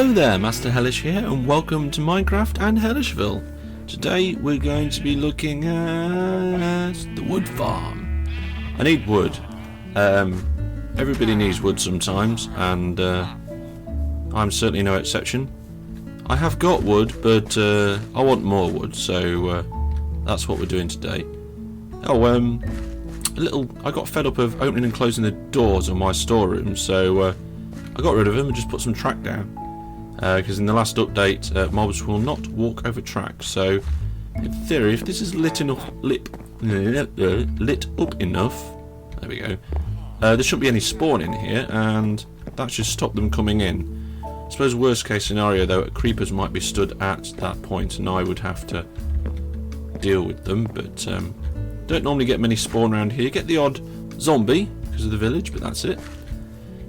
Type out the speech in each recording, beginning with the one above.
Hello there, Master Hellish here, and welcome to Minecraft and HellishVille. Today we're going to be looking at the wood farm. I need wood. Everybody needs wood sometimes, and I'm certainly no exception. I have got wood, but I want more wood, so that's what we're doing today. I got fed up of opening and closing the doors on my storeroom, so I got rid of them and just put some track down. Because in the last update, mobs will not walk over tracks. So, in theory, if this is lit up enough, there we go. There shouldn't be any spawn in here, and that should stop them coming in. I suppose worst case scenario though, creepers might be stood at that point, and I would have to deal with them. But don't normally get many spawn around here. Get the odd zombie because of the village, but that's it.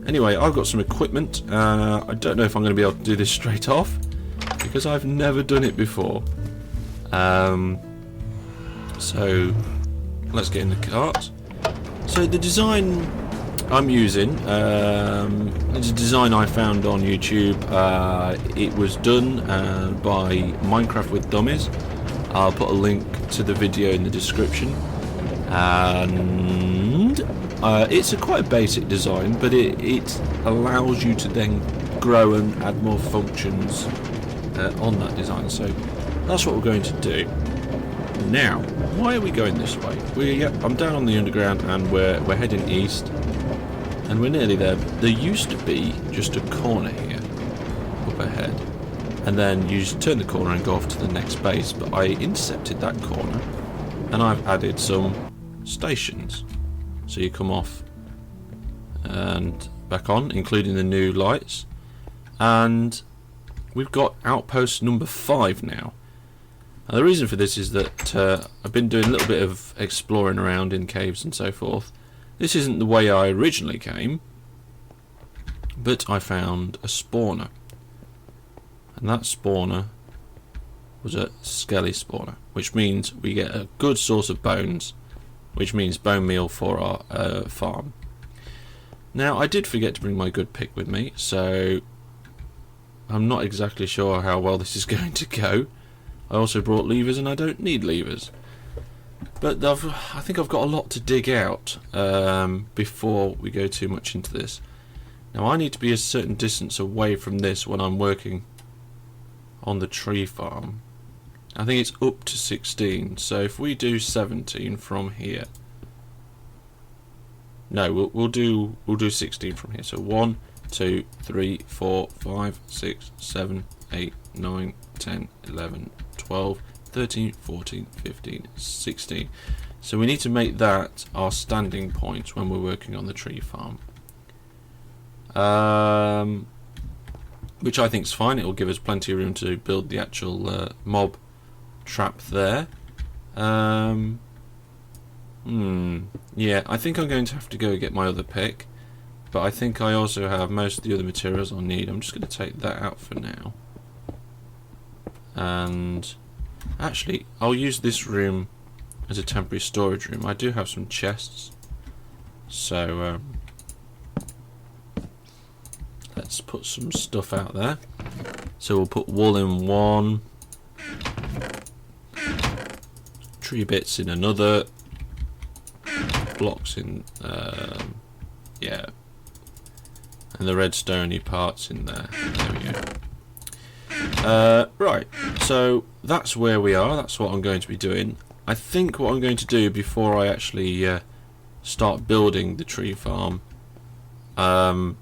Anyway, I've got some equipment. I don't know if I'm going to be able to do this straight off because I've never done it before. So let's get in the cart. So the design I'm using is a design I found on YouTube. It was done by Minecraft with Dummies. I'll put a link to the video in the description. And it's quite a basic design, but it allows you to then grow and add more functions on that design. So that's what we're going to do. Now, why are we going this way? I'm down on the underground and we're heading east, and we're nearly there. There used to be just a corner here up ahead, and then you just turn the corner and go off to the next base, but I intercepted that corner and I've added some stations. So you come off and back on, including the new lights, and we've got outpost number 5 now. And the reason for this is that I've been doing a little bit of exploring around in caves and so forth. This isn't the way I originally came, but I found a spawner, and that spawner was a skelly spawner, which means we get a good source of bones, which means bone meal for our farm. Now, I did forget to bring my good pick with me, so I'm not exactly sure how well this is going to go. I also brought levers, and I don't need levers. But I think I've got a lot to dig out before we go too much into this. Now, I need to be a certain distance away from this when I'm working on the tree farm. I think it's up to 16, so if we do 17 from here, no, we'll do 16 from here. So 1, 2, 3, 4, 5, 6, 7, 8, 9, 10, 11, 12, 13, 14, 15, 16. So we need to make that our standing point when we're working on the tree farm. Which I think is fine. It will give us plenty of room to build the actual mob trap there. Yeah, I think I'm going to have to go get my other pick, but I think I also have most of the other materials I'll need. I'm just going to take that out for now, and actually I'll use this room as a temporary storage room. I do have some chests, so let's put some stuff out there. So we'll put wool in one, tree bits in another, blocks in yeah, and the redstone parts in there. There we go. Right, so that's where we are. That's what I'm going to be doing. I think what I'm going to do before I actually start building the tree farm, I'm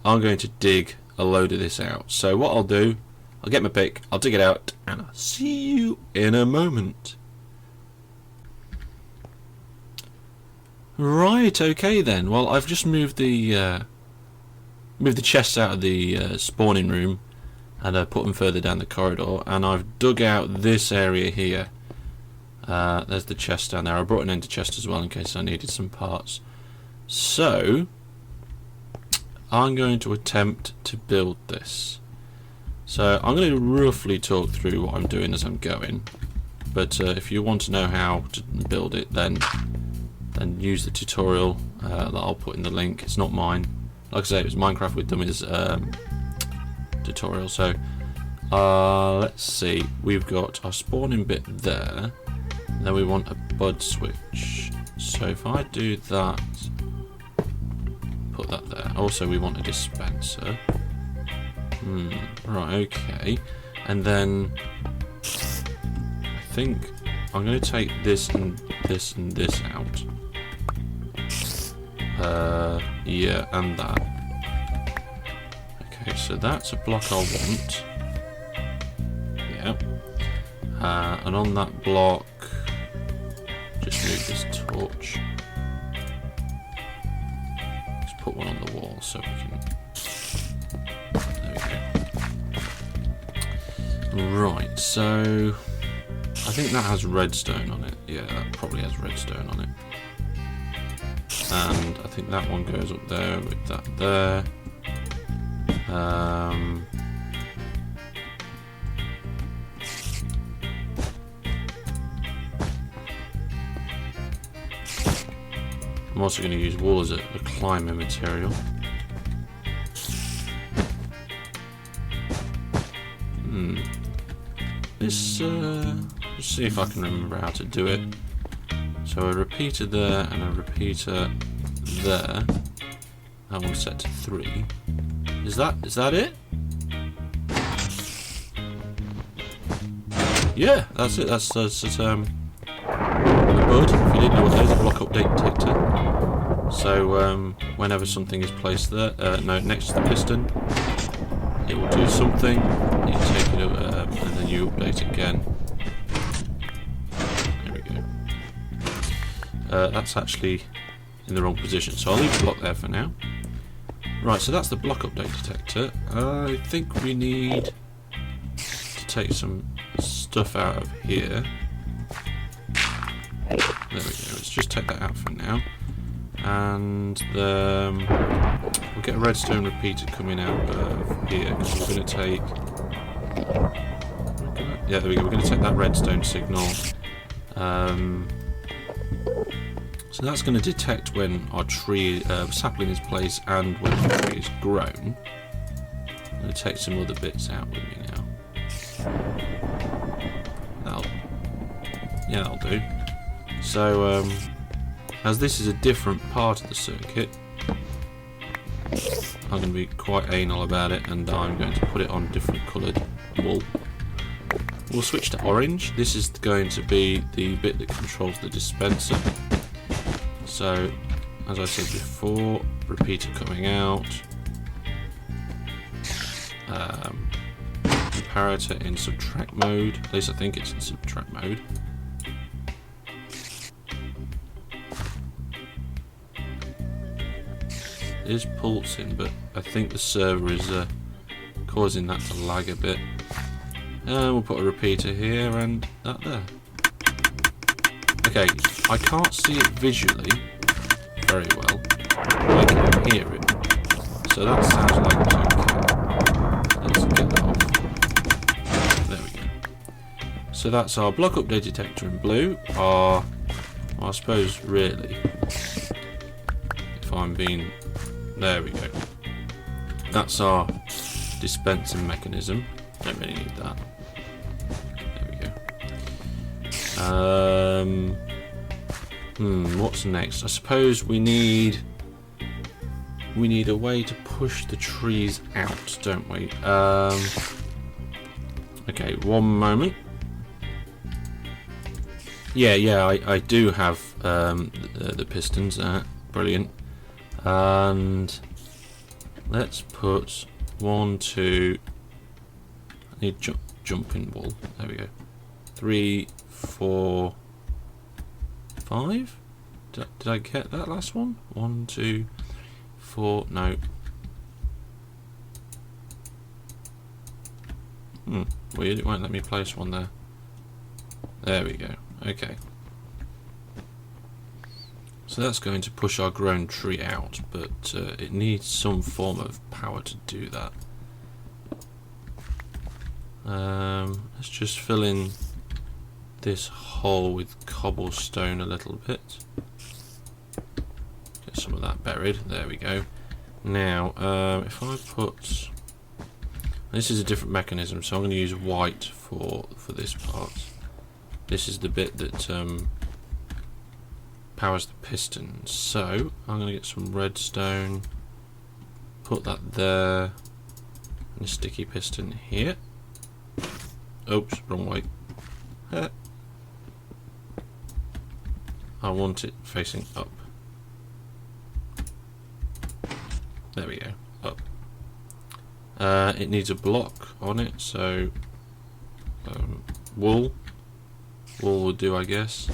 going to dig a load of this out. So what I'll do, I'll get my pick, I'll dig it out, and I'll see you in a moment. Right, okay then. Well, I've just moved the chests out of the spawning room, and I put them further down the corridor, and I've dug out this area here. There's the chest down there. I brought an ender chest as well in case I needed some parts. So I'm going to attempt to build this. So I'm going to roughly talk through what I'm doing as I'm going, but if you want to know how to build it, then use the tutorial that I'll put in the link. It's not mine. Like I say, it was Minecraft with Dummies tutorial. So let's see, we've got our spawning bit there, then we want a bud switch. So if I do that, put that there. Also we want a dispenser. Right, okay. And then I think I'm going to take this and this and this out. Yeah, and that. Okay, so that's a block I want. Yeah. And on that block, just move this torch. Let's put one on the wall so we can. There we go. Right, so I think that has redstone on it. Yeah, that probably has redstone on it. And I think that one goes up there with that there. I'm also going to use wool as a climbing material. Let's see if I can remember how to do it. So a repeater there and a repeater there. That one's set to 3. Is that it? Yeah, that's it. That's a bud. If you didn't know what that is, a block update detector. So whenever something is placed there, no, next to the piston, it will do something. You take it and then you update it again. There we go. That's actually in the wrong position, so I'll leave the block there for now. Right, so that's the block update detector. I think we need to take some stuff out of here. There we go. Let's just take that out for now. And we'll get a redstone repeater coming out of here because we're going to take. Yeah, there we go. We're going to take that redstone signal. So that's going to detect when our tree sapling is placed and when the tree is grown. I'm going to take some other bits out with me now. That'll do. So as this is a different part of the circuit, I'm going to be quite anal about it, and I'm going to put it on different coloured wool. We'll switch to orange. This is going to be the bit that controls the dispenser. So, as I said before, repeater coming out, comparator in subtract mode, at least I think it's in subtract mode. It is pulsing, but I think the server is causing that to lag a bit. And we'll put a repeater here and that there. Okay, I can't see it visually very well. I can hear it. So that sounds like it's okay. Let's get that off. There we go. So that's our block update detector in blue. I suppose really, if I'm being... There we go. That's our dispensing mechanism. Don't really need that. There we go. What's next? I suppose we need a way to push the trees out, don't we? Okay, one moment. Yeah, I do have the pistons. Brilliant. And let's put 1, 2. I need jumping wool. There we go. 3, 4, 5. Did I get that last one? 1, 2, 4. No. Weird. It won't let me place one there. There we go. Okay. So that's going to push our grown tree out, but it needs some form of power to do that. Let's just fill in this hole with cobblestone a little bit. Get some of that buried. There we go. Now, if I put... This is a different mechanism, so I'm going to use white for this part. This is the bit that powers the piston. So I'm going to get some redstone, put that there, and a sticky piston here. Oops, wrong way. I want it facing up. There we go, up. It needs a block on it, so wool will do, I guess.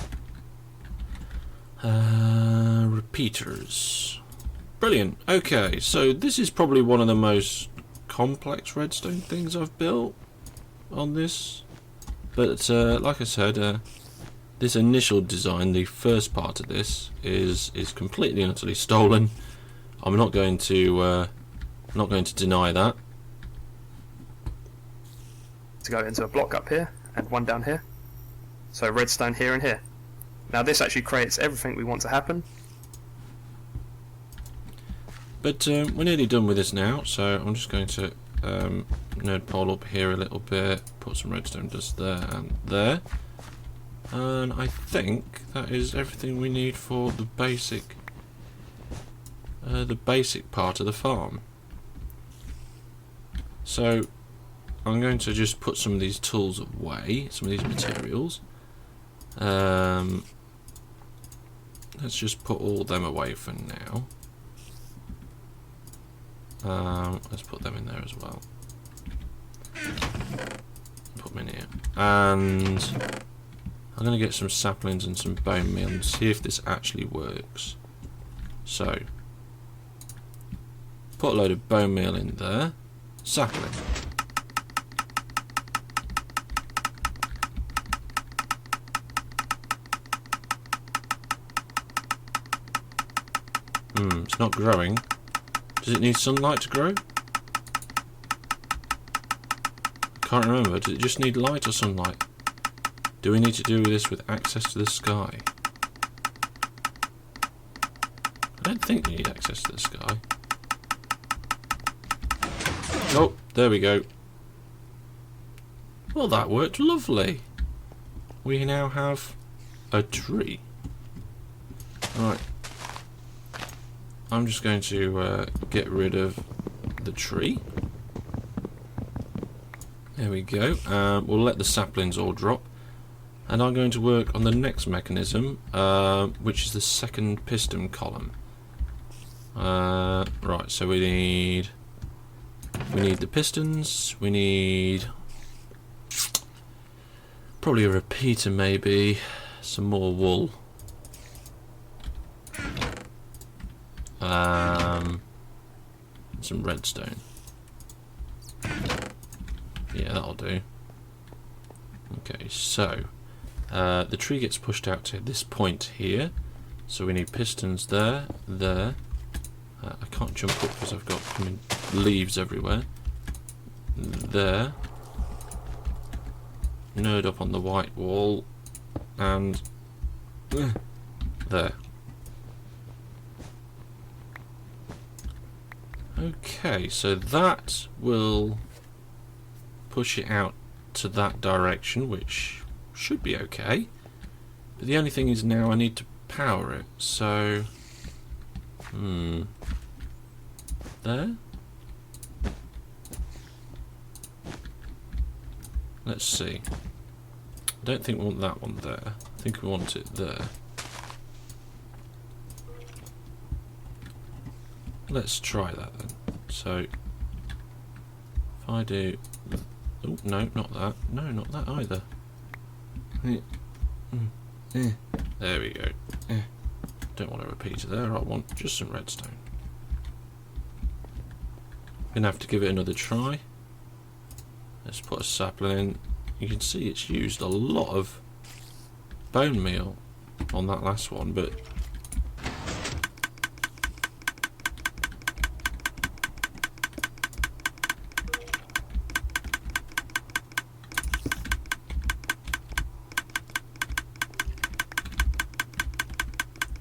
Repeaters. Brilliant. Okay, so this is probably one of the most complex redstone things I've built on this, but like I said, this initial design, the first part of this, is completely and utterly stolen. I'm not going to deny that. To go into a block up here and one down here, so redstone here and here. Now this actually creates everything we want to happen. But we're nearly done with this now, so I'm just going to node pole up here a little bit, put some redstone dust there and there, and I think that is everything we need for the basic part of the farm. So I'm going to just put some of these tools away, some of these materials. Let's just put all them away for now. Let's put them in there as well. Put them in here. And I'm going to get some saplings and some bone meal and see if this actually works. So, put a load of bone meal in there. Sapling. It's not growing. Does it need sunlight to grow? Can't remember. Does it just need light or sunlight? Do we need to do this with access to the sky? I don't think we need access to the sky. Oh, there we go. Well, that worked lovely. We now have a tree. Right. I'm just going to get rid of the tree. There we go. We'll let the saplings all drop. And I'm going to work on the next mechanism, which is the second piston column. Right, so we need the pistons, we need probably a repeater, maybe some more wool, some redstone. Yeah, that'll do. Okay, so the tree gets pushed out to this point here, so we need pistons there, there. I can't jump up because I've got leaves everywhere. There. Node up on the white wall. And there. Okay, so that will push it out to that direction, which should be okay. But the only thing is now I need to power it, so there. Let's see. I don't think we want that one there. I think we want it there. Let's try that then. So if I do, oh no, not that. No, not that either. There we go. Don't want a repeater there. I want just some redstone. Gonna have to give it another try. Let's put a sapling in. You can see it's used a lot of bone meal on that last one, but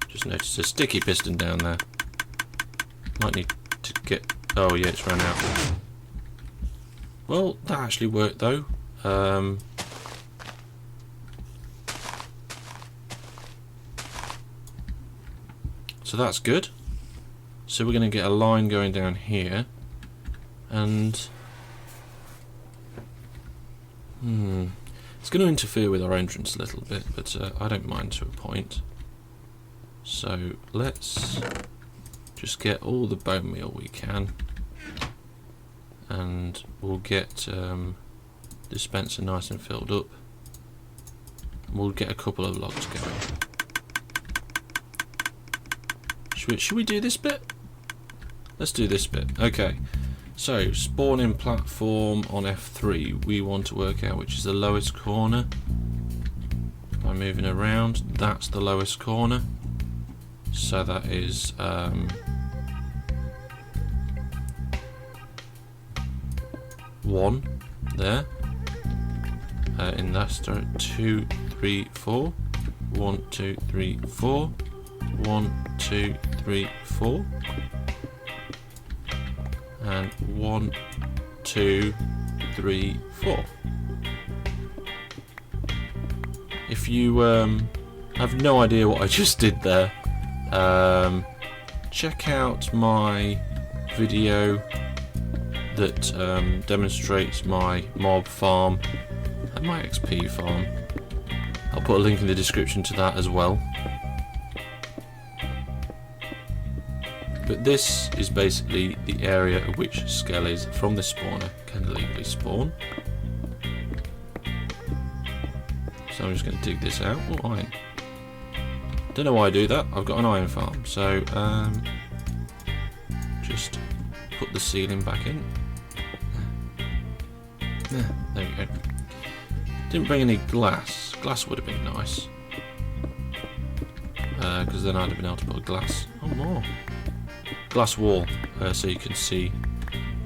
just noticed a sticky piston down there. Might need to get. Oh yeah, it's run out. Well, that actually worked though. So that's good. So we're going to get a line going down here, and it's going to interfere with our entrance a little bit, but I don't mind to a point. So let's just get all the bone meal we can, and we'll get dispenser nice and filled up. We'll get a couple of logs going. Should we do this bit? Let's do this bit. Okay, so spawning platform on F3, we want to work out which is the lowest corner. By moving around, that's the lowest corner. So that is 1 there. In that start, 2, 3, 4. 1, 2, 3, 4. 1, 2, 3, 4. And 1, 2, 3, 4. If you have no idea what I just did there, check out my video that demonstrates my mob farm and my XP farm. I'll put a link in the description to that as well. But this is basically the area at which skellies from the spawner can legally spawn. So I'm just going to dig this out. Oh, iron. Don't know why I do that. I've got an iron farm. So just put the ceiling back in. There we go. Didn't bring any glass. Glass would have been nice. Because then I'd have been able to put a glass. Oh, more. Glass wall, so you can see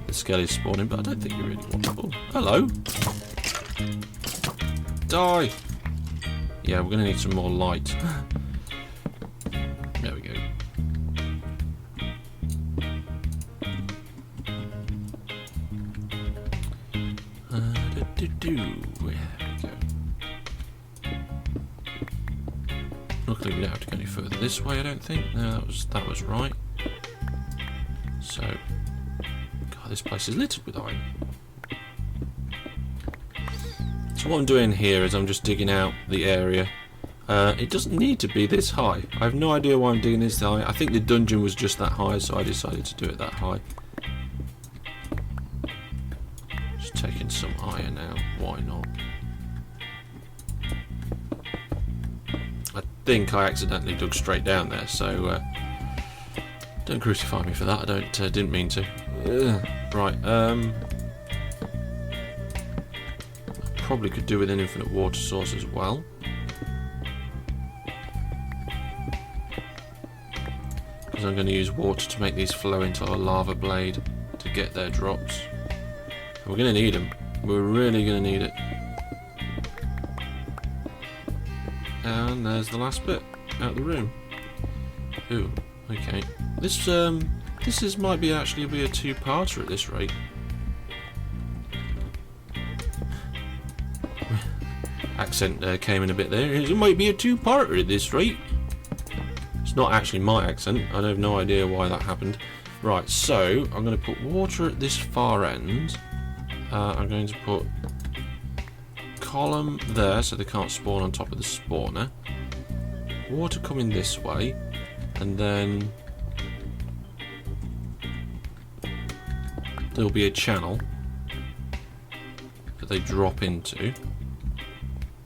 the skellies spawning, but I don't think you really want to. Oh, hello! Die! Yeah, we're going to need some more light. There we go. There we go. Luckily we don't have to go any further this way, I don't think. No, that was right. So, God, this place is littered with iron. So what I'm doing here is I'm just digging out the area. It doesn't need to be this high. I have no idea why I'm digging this high. I think the dungeon was just that high, so I decided to do it that high. Just taking some iron out. Why not? I think I accidentally dug straight down there, so don't crucify me for that. I didn't mean to. Right. Probably could do with an infinite water source as well. Because I'm going to use water to make these flow into a lava blade to get their drops. And we're going to need them. We're really going to need it. And there's the last bit out of the room. Ooh, okay. This might be actually be a two-parter at this rate. Accent came in a bit there. It might be a two-parter at this rate. It's not actually my accent. I have no idea why that happened. Right, so I'm going to put water at this far end. I'm going to put column there so they can't spawn on top of the spawner. Water coming this way, and then there'll be a channel that they drop into.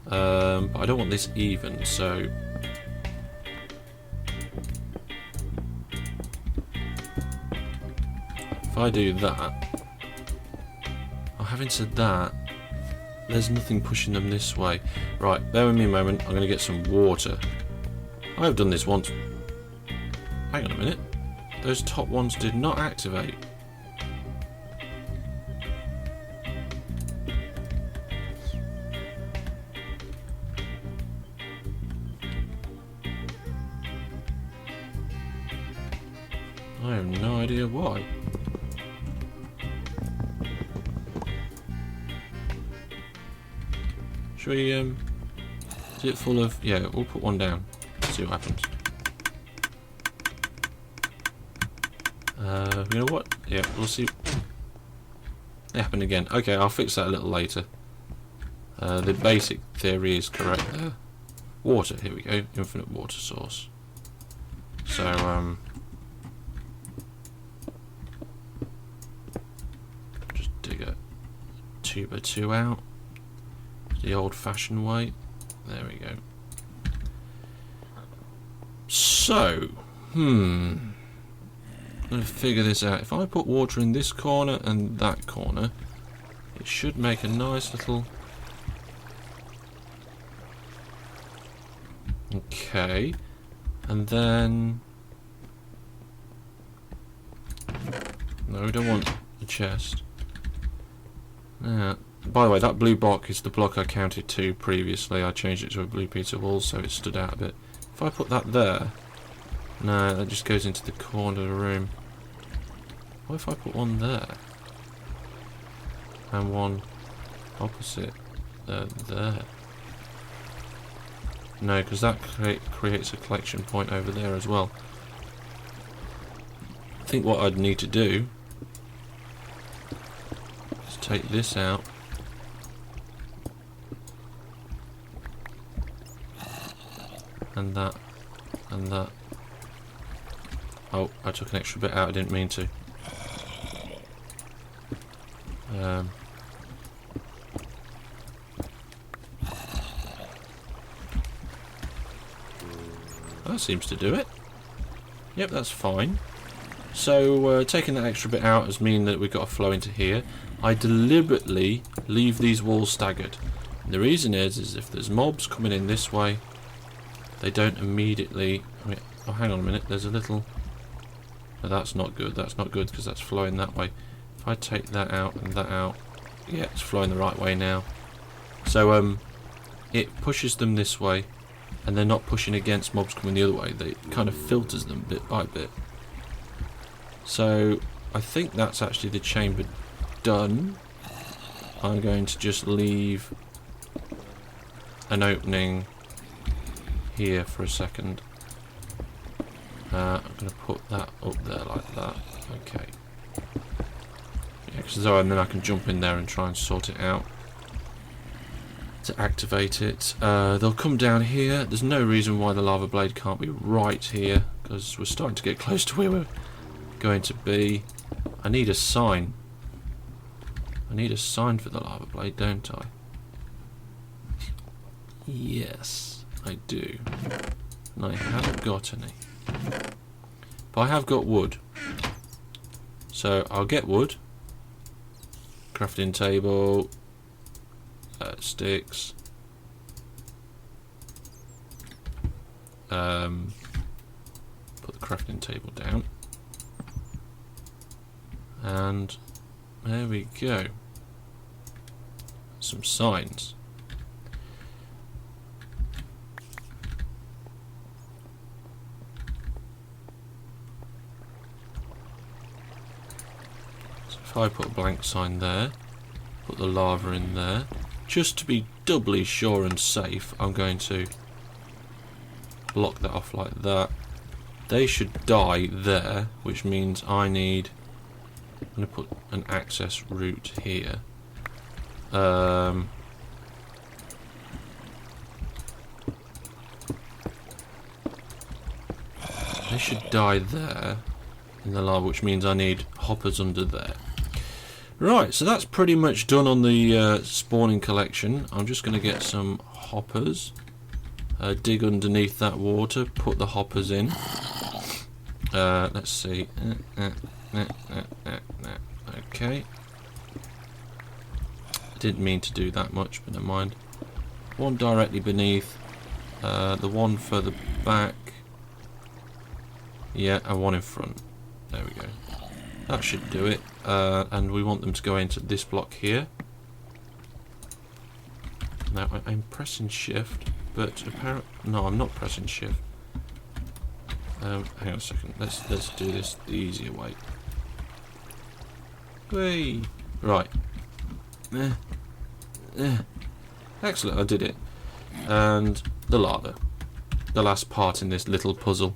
But I don't want this even, so if I do that, having said that, there's nothing pushing them this way. Right, bear with me a moment, I'm going to get some water. I've done this once. Hang on a minute, those top ones did not activate. I have no idea why. Should we, is it full of... Yeah, we'll put one down. See what happens. You know what? Yeah, we'll see. It happened again. Okay, I'll fix that a little later. The basic theory is correct there. Water, here we go. Infinite water source. So, just dig a 2x2 out. The old-fashioned way. There we go. So, I'm going to figure this out. If I put water in this corner and that corner, it should make a nice little... Okay. And then... No, we don't want the chest. By the way, that blue block is the block I counted to previously. I changed it to a blue piece of wool so it stood out a bit. If I put that there... No, that just goes into the corner of the room. What if I put one there? And one opposite there? No, because that creates a collection point over there as well. I think what I'd need to do is take this out. And that. And that. Oh, I took an extra bit out, I didn't mean to. That seems to do it. Yep, that's fine. So, taking that extra bit out has mean that we've got a flow into here. I deliberately leave these walls staggered. And the reason is if there's mobs coming in this way, they don't immediately... oh, hang on a minute, there's a little... No, that's not good. That's not good because that's flowing that way. If I take that out and that out, yeah, it's flowing the right way now. So it pushes them this way, and they're not pushing against mobs coming the other way. They kind of filters them bit by bit. So I think that's actually the chamber done. I'm going to just leave an opening here for a second. I'm going to put that up there like that. Okay. Yeah, and then I can jump in there and try and sort it out to activate it. They'll come down here. There's no reason why the lava blade can't be right here, because we're starting to get close to where we're going to be. I need a sign. I need a sign for the lava blade, don't I? Yes, I do. And I haven't got any. But I have got wood. So I'll get wood. Crafting table. Sticks. Put the crafting table down. And there we go. Some signs. If I put a blank sign there, put the lava in there, just to be doubly sure and safe, I'm going to block that off like that. They should die there, which means I need... I'm going to put an access route here. They should die there in the lava, which means I need hoppers under there. Right, so that's pretty much done on the spawning collection. I'm just going to get some hoppers, dig underneath that water, put the hoppers in. Let's see. Okay. Didn't mean to do that much, but never mind. One directly beneath, the one further back. Yeah, and one in front. There we go. That should do it. And we want them to go into this block here. Now I'm pressing shift, but apparently no, I'm not pressing shift. Hang on a second. Let's do this the easier way. Whee! Right. Excellent, I did it. And the larder. The last part in this little puzzle.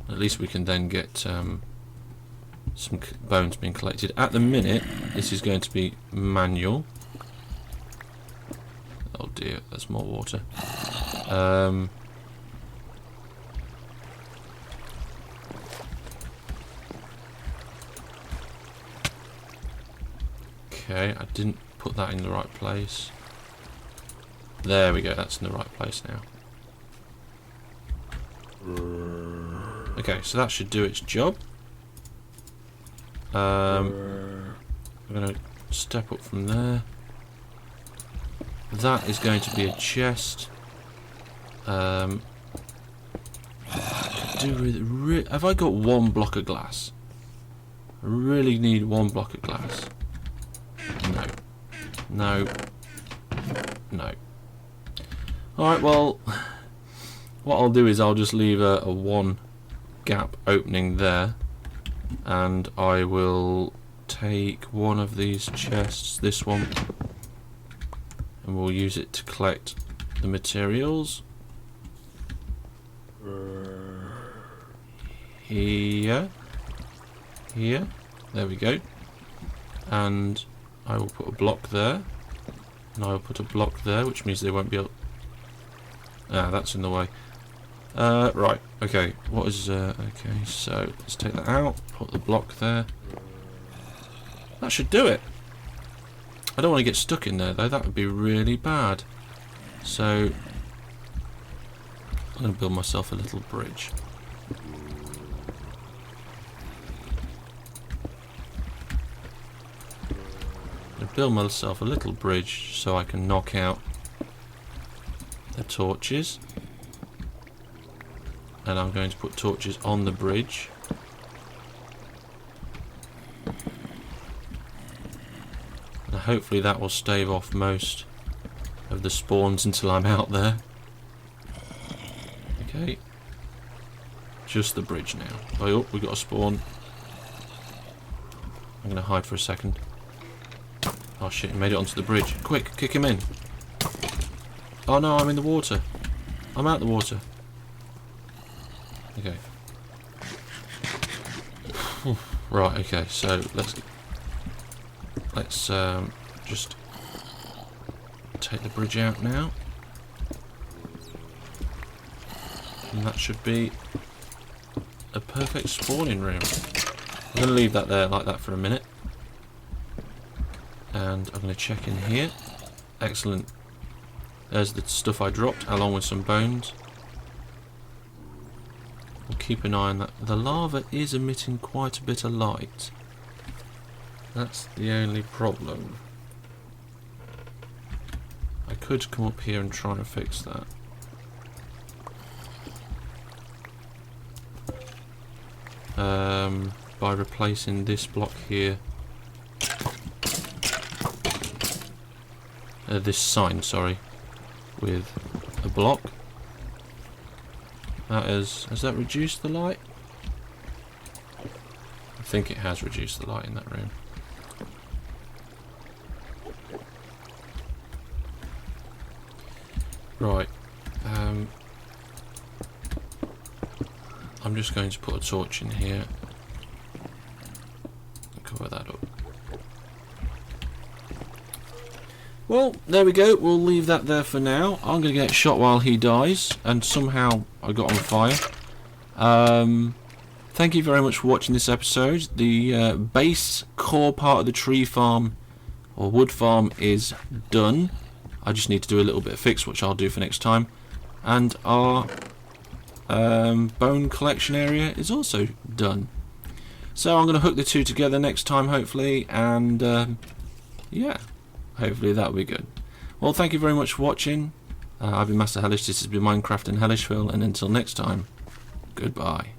At least we can then get some bones being collected. At the minute, this is going to be manual. Oh dear, that's more water. Okay, I didn't put that in the right place. There we go, that's in the right place now. Okay, so that should do its job. I'm going to step up from there. That is going to be a chest. Have I got one block of glass? I really need one block of glass. No. No. No. Alright, well, what I'll do is I'll just leave a one gap opening there, and I will take one of these chests, this one, and we'll use it to collect the materials. Here. There we go. And I will put a block there, and I will put a block there, which means they won't be able... Ah, that's in the way. Right, okay, what is... okay, so let's take that out, put the block there. That should do it. I don't want to get stuck in there, though, that would be really bad. So, I'm going to build myself a little bridge. Build myself a little bridge so I can knock out the torches, and I'm going to put torches on the bridge. And hopefully that will stave off most of the spawns until I'm out there. Okay, just the bridge now. Oh, we got a spawn. I'm going to hide for a second. Oh shit, he made it onto the bridge. Quick, kick him in. Oh no, I'm in the water. I'm out the water. Okay. Right, okay, so let's just take the bridge out now. And that should be a perfect spawning room. I'm going to leave that there like that for a minute. And I'm going to check in here. Excellent. There's the stuff I dropped, along with some bones. We'll keep an eye on that. The lava is emitting quite a bit of light. That's the only problem. I could come up here and try and fix that. By replacing this block here. This sign, sorry, with a block. Has that reduced the light? I think it has reduced the light in that room. Right. I'm just going to put a torch in here and cover that up. Well, there we go. We'll leave that there for now. I'm going to get shot while he dies, and somehow I got on fire. Thank you very much for watching this episode. The base core part of the tree farm, or wood farm, is done. I just need to do a little bit of fix, which I'll do for next time. And our bone collection area is also done. So I'm going to hook the two together next time, hopefully, and yeah. Hopefully that'll be good. Well, thank you very much for watching. I've been Master Hellish. This has been Minecraft in HellishVille, and until next time, goodbye.